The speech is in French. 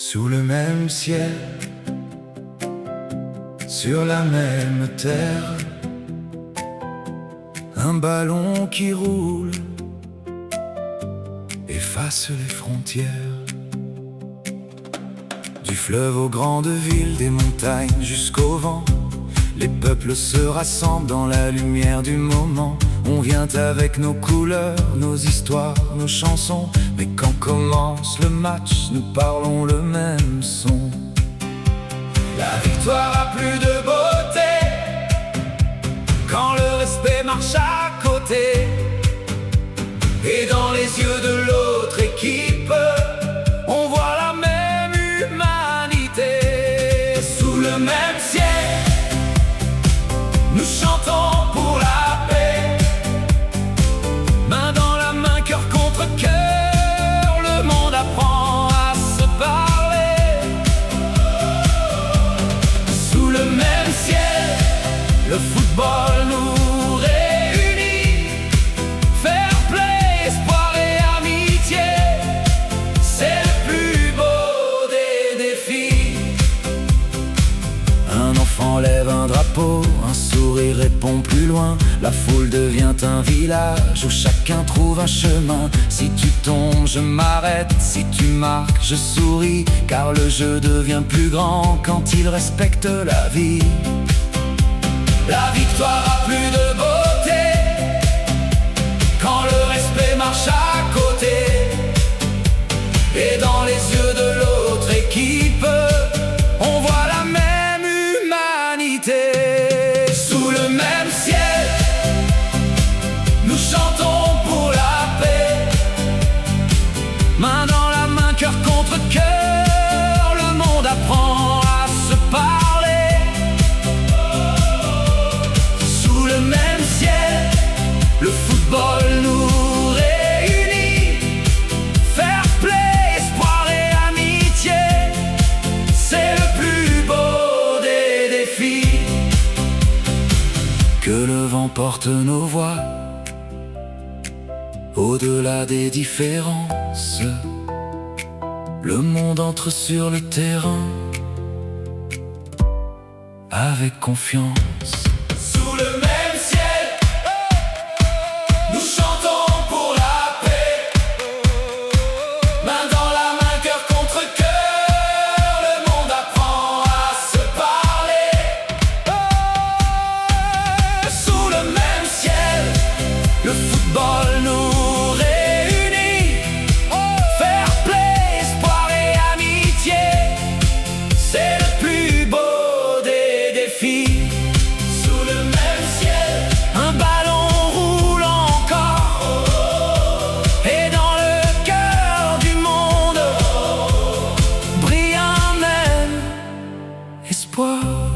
Sous le même ciel, sur la même terre, un ballon qui roule efface les frontières. Du fleuve aux grandes villes, des montagnes jusqu'au vent, les peuples se rassemblent dans la lumière du moment. On vient avec nos couleurs, nos histoires, nos chansons, mais quand commence le match, nous parlons le même son. La victoire a plus de beauté quand le respect marche à côté, et dans les yeux de l'autre équipe, on voit la même humanité. Sous le même ciel, nous chantons pour la paix, main dans la main, cœur contre cœur, le monde apprend à se parler. Sous le même ciel, le football nous réunit, fair play, espoir et amitié, c'est le plus beau des défis. Un enfant lève un drapeau, un sourire répond plus loin, la foule devient un village où chacun trouve un chemin. Si tu tombes, je m'arrête, si tu marques, je souris, car le jeu devient plus grand quand il respecte la vie. La victoire a plus de beauté quand le respect marche à côté, et dans les yeux de l'autre équipe, on voit la même humanité. Sous le même ciel, nous chantons pour la paix, main dans la main, cœur contre cœur, le monde apprend à se parler. Sous le même ciel, le football nous réunit, fair play, espoir et amitié, c'est le plus beau des défis. Que le vent porte nos voix au-delà des différences, le monde entre sur le terrain avec confiance. Sous le même ciel, nous chantons pour la paix, main dans la main, cœur contre cœur, le monde apprend à se parler. Sous le même ciel, le football nous réunit, fair play, espoir et amitié, c'est le plus beau des défis. Sous le même ciel, un ballon roule encore, et dans le cœur du monde brille un même espoir.